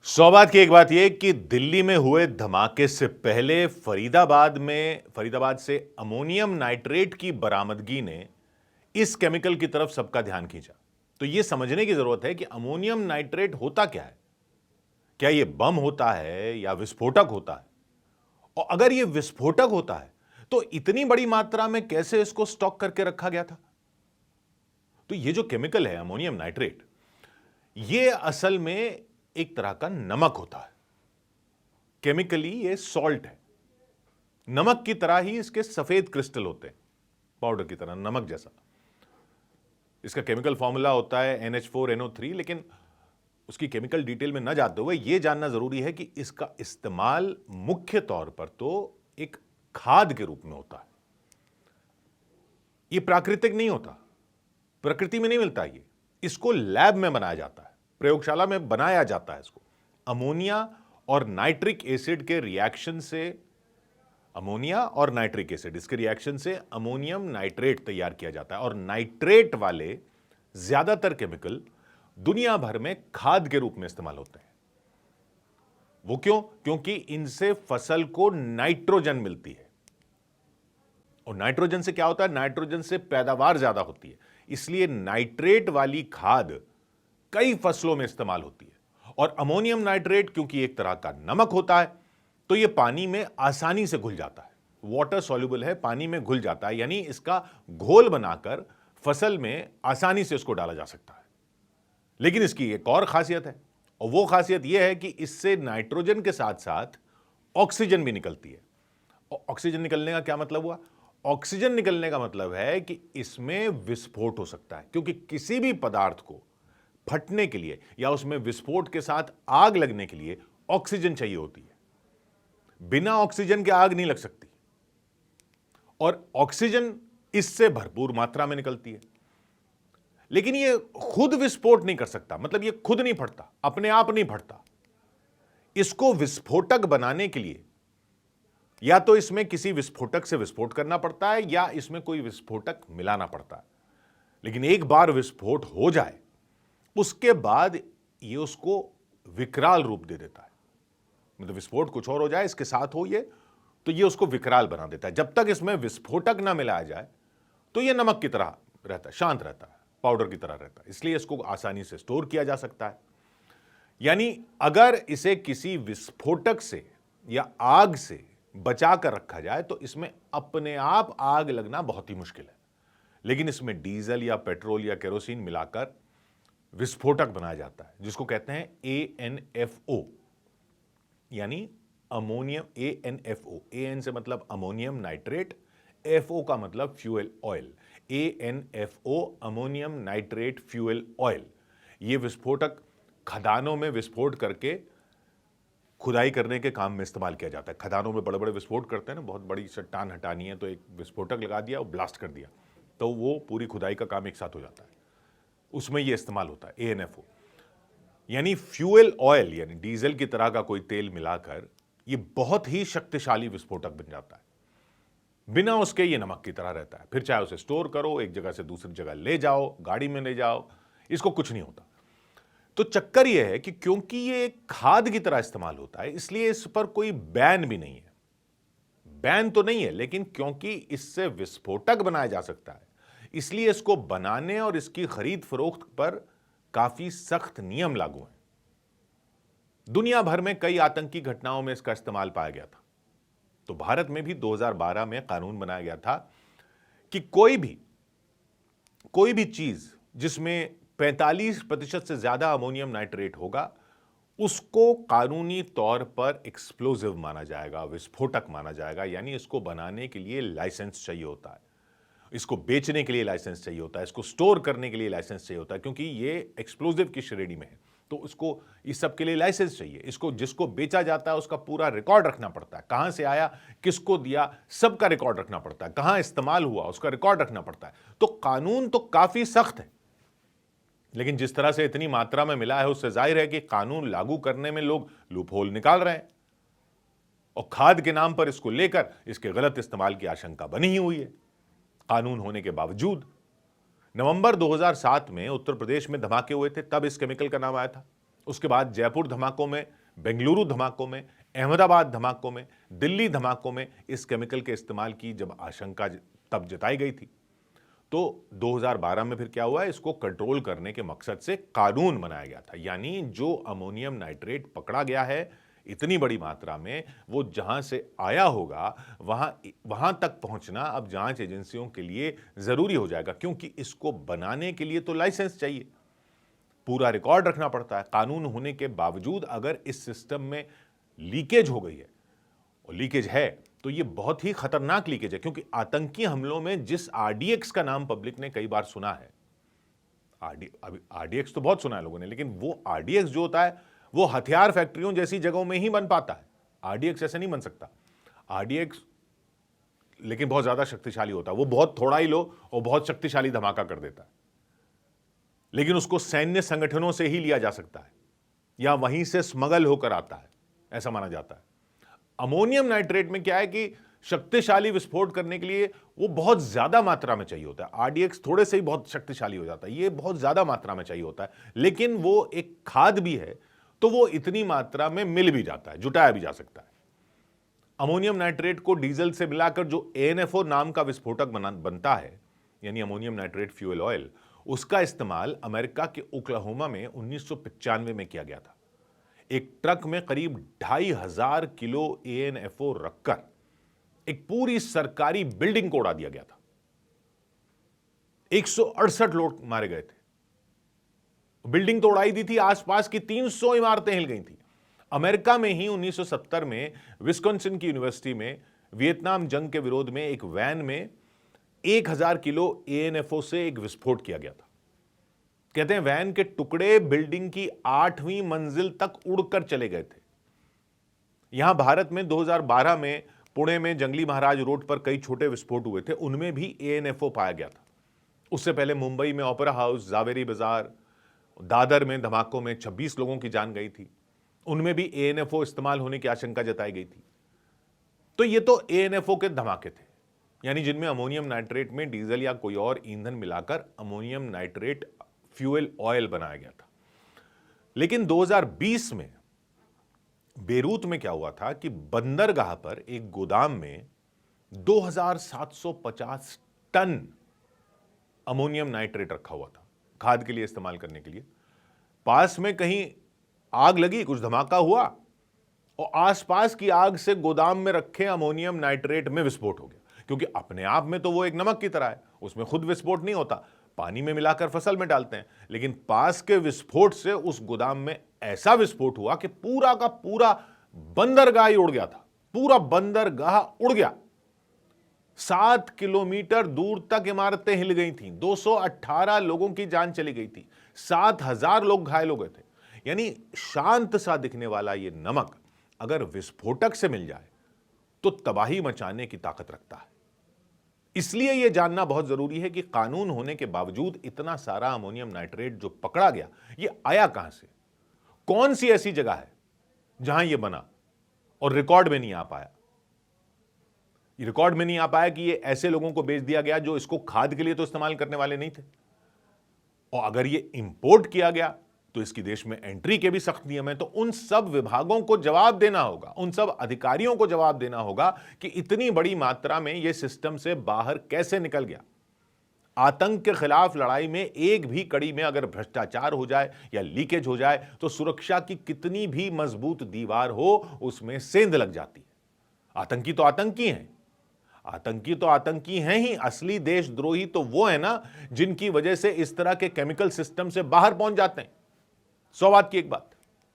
सौ बात की एक बात यह कि दिल्ली में हुए धमाके से पहले फरीदाबाद से अमोनियम नाइट्रेट की बरामदगी ने इस केमिकल की तरफ सबका ध्यान खींचा। तो यह समझने की जरूरत है कि अमोनियम नाइट्रेट होता क्या है। क्या यह बम होता है या विस्फोटक होता है? और अगर यह विस्फोटक होता है तो इतनी बड़ी मात्रा में कैसे इसको स्टॉक करके रखा गया था? तो यह जो केमिकल है अमोनियम नाइट्रेट, यह असल में एक तरह का नमक होता है। केमिकली ये सॉल्ट है। नमक की तरह ही इसके सफेद क्रिस्टल होते हैं, पाउडर की तरह, नमक जैसा। इसका केमिकल फॉर्मूला होता है NH4NO3, लेकिन उसकी केमिकल डिटेल में न जाते हुए यह जानना जरूरी है कि इसका इस्तेमाल मुख्य तौर पर तो एक खाद के रूप में होता है। यह प्राकृतिक नहीं होता, प्रकृति में नहीं मिलता। इसको लैब में बनाया जाता है, प्रयोगशाला में बनाया जाता है। इसको अमोनिया और नाइट्रिक एसिड के रिएक्शन से, अमोनिया और नाइट्रिक एसिड इसके रिएक्शन से अमोनियम नाइट्रेट तैयार किया जाता है। और नाइट्रेट वाले ज्यादातर केमिकल दुनिया भर में खाद के रूप में इस्तेमाल होते हैं। वो क्यों? क्योंकि इनसे फसल को नाइट्रोजन मिलती है। और नाइट्रोजन से क्या होता है? नाइट्रोजन से पैदावार ज्यादा होती है। इसलिए नाइट्रेट वाली खाद कई फसलों में इस्तेमाल होती है। और अमोनियम नाइट्रेट क्योंकि एक तरह का नमक होता है, तो यह पानी में आसानी से घुल जाता है। वाटर सॉल्युबल है, पानी में घुल जाता है, यानी इसका घोल बनाकर फसल में आसानी से इसको डाला जा सकता है। लेकिन इसकी एक और खासियत है, और वो खासियत यह है कि इससे नाइट्रोजन के साथ साथ ऑक्सीजन भी निकलती है। और ऑक्सीजन निकलने का क्या मतलब हुआ? ऑक्सीजन निकलने का मतलब है कि इसमें विस्फोट हो सकता है, क्योंकि किसी भी पदार्थ को फटने के लिए या उसमें विस्फोट के साथ आग लगने के लिए ऑक्सीजन चाहिए होती है। बिना ऑक्सीजन के आग नहीं लग सकती। और ऑक्सीजन इससे भरपूर मात्रा में निकलती है। लेकिन यह खुद विस्फोट नहीं कर सकता, मतलब यह खुद नहीं फटता, अपने आप नहीं फटता। इसको विस्फोटक बनाने के लिए या तो इसमें किसी विस्फोटक से विस्फोट करना पड़ता है या इसमें कोई विस्फोटक मिलाना पड़ता है। लेकिन एक बार विस्फोट हो जाए, उसके बाद ये उसको विकराल रूप दे देता है। मतलब विस्फोट कुछ और हो जाए, इसके साथ हो ये, तो ये उसको विकराल बना देता है। जब तक इसमें विस्फोटक ना मिलाया जाए तो ये नमक की तरह रहता है, शांत रहता है, पाउडर की तरह रहता है। इसलिए इसको आसानी से स्टोर किया जा सकता है। यानी अगर इसे किसी विस्फोटक से या आग से बचा कर रखा जाए तो इसमें अपने आप आग लगना बहुत ही मुश्किल है। लेकिन इसमें डीजल या पेट्रोल या केरोसिन मिलाकर विस्फोटक बनाया जाता है, जिसको कहते हैं ANFO, यानी अमोनियम ANFO। AN से मतलब अमोनियम नाइट्रेट, FO का मतलब fuel oil. ANFO ammonium nitrate fuel oil. यह विस्फोटक खदानों में विस्फोट करके खुदाई करने के काम में इस्तेमाल किया जाता है। खदानों में बड़े बड़े विस्फोट करते हैं ना, बहुत बड़ी चट्टान हटानी है तो एक विस्फोटक लगा दिया और ब्लास्ट कर दिया, तो वो पूरी खुदाई का काम एक साथ हो जाता है। उसमें यह इस्तेमाल होता है ANFO। यानी फ्यूल ऑयल, यानी डीजल की तरह का कोई तेल मिलाकर यह बहुत ही शक्तिशाली विस्फोटक बन जाता है। बिना उसके यह नमक की तरह रहता है। फिर चाहे उसे स्टोर करो, एक जगह से दूसरी जगह ले जाओ, गाड़ी में ले जाओ, इसको कुछ नहीं होता। तो चक्कर यह है कि क्योंकि यह खाद की तरह इस्तेमाल होता है, इसलिए इस पर कोई बैन भी नहीं है। बैन तो नहीं है, लेकिन क्योंकि इससे विस्फोटक बनाया जा सकता है, इसलिए इसको बनाने और इसकी खरीद फरोख्त पर काफी सख्त नियम लागू हैं। दुनिया भर में कई आतंकी घटनाओं में इसका इस्तेमाल पाया गया था। तो भारत में भी 2012 में कानून बनाया गया था कि कोई भी चीज जिसमें 45% से ज्यादा अमोनियम नाइट्रेट होगा, उसको कानूनी तौर पर एक्सप्लोजिव माना जाएगा, विस्फोटक माना जाएगा। यानी इसको बनाने के लिए लाइसेंस चाहिए होता है, इसको बेचने के लिए लाइसेंस चाहिए होता है, इसको स्टोर करने के लिए लाइसेंस चाहिए होता है, क्योंकि ये एक्सप्लोजिव की श्रेणी में है। तो उसको इस सब के लिए लाइसेंस चाहिए। इसको जिसको बेचा जाता है उसका पूरा रिकॉर्ड रखना पड़ता है, कहां से आया, किसको दिया, सबका रिकॉर्ड रखना पड़ता है, कहां इस्तेमाल हुआ उसका रिकॉर्ड रखना पड़ता है। तो कानून तो काफी सख्त है, लेकिन जिस तरह से इतनी मात्रा में मिला है उससे जाहिर है कि कानून लागू करने में लोग लूपहोल निकाल रहे हैं। और खाद के नाम पर इसको लेकर इसके गलत इस्तेमाल की आशंका बनी ही हुई है कानून होने के बावजूद। नवंबर 2007 में उत्तर प्रदेश में धमाके हुए थे, तब इस केमिकल का नाम आया था। उसके बाद जयपुर धमाकों में, बेंगलुरु धमाकों में, अहमदाबाद धमाकों में, दिल्ली धमाकों में इस केमिकल के इस्तेमाल की जब आशंका तब जताई गई थी, तो 2012 में फिर क्या हुआ, इसको कंट्रोल करने के मकसद से कानून बनाया गया था। यानी जो अमोनियम नाइट्रेट पकड़ा गया है इतनी बड़ी मात्रा में, वो जहां से आया होगा वहां तक पहुंचना अब जांच एजेंसियों के लिए जरूरी हो जाएगा, क्योंकि इसको बनाने के लिए तो लाइसेंस चाहिए, पूरा रिकॉर्ड रखना पड़ता है। कानून होने के बावजूद अगर इस सिस्टम में लीकेज हो गई है, और लीकेज है तो ये बहुत ही खतरनाक लीकेज है, क्योंकि आतंकी हमलों में जिस आरडीएक्स का नाम पब्लिक ने कई बार सुना है, आरडीएक्स तो बहुत सुना है लोगों ने, लेकिन वो आरडीएक्स जो होता है वो हथियार फैक्ट्रियों जैसी जगहों में ही बन पाता है। आरडीएक्स ऐसे नहीं बन सकता। आरडीएक्स लेकिन बहुत ज्यादा शक्तिशाली होता है, वो बहुत थोड़ा ही लो और बहुत शक्तिशाली धमाका कर देता है, लेकिन उसको सैन्य संगठनों से ही लिया जा सकता है या वहीं से स्मगल होकर आता है, ऐसा माना जाता है। अमोनियम नाइट्रेट में क्या है कि शक्तिशाली विस्फोट करने के लिए वो बहुत ज्यादा मात्रा में चाहिए होता है। आरडीएक्स थोड़े से ही बहुत शक्तिशाली हो जाता है, ये बहुत ज्यादा मात्रा में चाहिए होता है, लेकिन वो एक खाद भी है तो वो इतनी मात्रा में मिल भी जाता है, जुटाया भी जा सकता है। अमोनियम नाइट्रेट को डीजल से मिलाकर जो एएनएफओ नाम का विस्फोटक बनता है, यानी अमोनियम नाइट्रेट फ्यूल ऑयल, उसका इस्तेमाल अमेरिका के ओक्लाहोमा में 1995 में किया गया था। एक ट्रक में करीब 2500 किलो एएनएफओ रखकर एक पूरी सरकारी बिल्डिंग को उड़ा दिया गया था। 168 लोग मारे गए थे। बिल्डिंग तो उड़ाई दी थी, आसपास की 300 इमारतें हिल गई थी। अमेरिका में ही 1970 में विस्कॉन्सिन की यूनिवर्सिटी में वियतनाम जंग के विरोध में एक वैन में 1000 किलो एएनएफओ से एक विस्फोट किया गया था। कहते हैं वैन के टुकड़े बिल्डिंग की 8वीं मंजिल तक उड़कर चले गए थे। यहां भारत में 2012 में पुणे में जंगली महाराज रोड पर कई छोटे विस्फोट हुए थे, उनमें भी एएनएफओ पाया गया था। उससे पहले मुंबई में ओपेरा हाउस, जावेरी बाजार, दादर में धमाकों में 26 लोगों की जान गई थी, उनमें भी एएनएफओ इस्तेमाल होने की आशंका जताई गई थी। तो ये तो एएनएफओ के धमाके थे, यानी जिनमें अमोनियम नाइट्रेट में डीजल या कोई और ईंधन मिलाकर अमोनियम नाइट्रेट फ्यूल ऑयल बनाया गया था। लेकिन 2020 में बेरूत में क्या हुआ था कि बंदरगाह पर एक गोदाम में 2750 टन अमोनियम नाइट्रेट रखा हुआ था, खाद के लिए इस्तेमाल करने के लिए। पास में कहीं आग लगी, कुछ धमाका हुआ और आसपास की आग से गोदाम में रखे अमोनियम नाइट्रेट में विस्फोट हो गया, क्योंकि अपने आप में तो वो एक नमक की तरह है, उसमें खुद विस्फोट नहीं होता, पानी में मिलाकर फसल में डालते हैं। लेकिन पास के विस्फोट से उस गोदाम में ऐसा विस्फोट हुआ कि पूरा का पूरा बंदरगाह ही उड़ गया था, पूरा बंदरगाह उड़ गया। 7 किलोमीटर दूर तक इमारतें हिल गई थीं, 218 लोगों की जान चली गई थी, 7000 लोग घायल हो गए थे। यानी शांत सा दिखने वाला ये नमक अगर विस्फोटक से मिल जाए तो तबाही मचाने की ताकत रखता है। इसलिए यह जानना बहुत जरूरी है कि कानून होने के बावजूद इतना सारा अमोनियम नाइट्रेट जो पकड़ा गया, ये आया कहां से, कौन सी ऐसी जगह है जहां यह बना और रिकॉर्ड में नहीं आ पाया। रिकॉर्ड में नहीं आ पाया कि ये ऐसे लोगों को बेच दिया गया जो इसको खाद के लिए तो इस्तेमाल करने वाले नहीं थे, और अगर ये इंपोर्ट किया गया तो इसकी देश में एंट्री के भी सख्त नियम है। तो उन सब विभागों को जवाब देना होगा, उन सब अधिकारियों को जवाब देना होगा कि इतनी बड़ी मात्रा में यह सिस्टम से बाहर कैसे निकल गया। आतंक के खिलाफ लड़ाई में एक भी कड़ी में अगर भ्रष्टाचार हो जाए या लीकेज हो जाए तो सुरक्षा की कितनी भी मजबूत दीवार हो उसमें सेंध लग जाती है। आतंकी तो आतंकी हैं, आतंकी तो आतंकी हैं ही, असली देशद्रोही तो वो है ना जिनकी वजह से इस तरह के केमिकल सिस्टम से बाहर पहुंच जाते हैं। 100 बात की एक बात।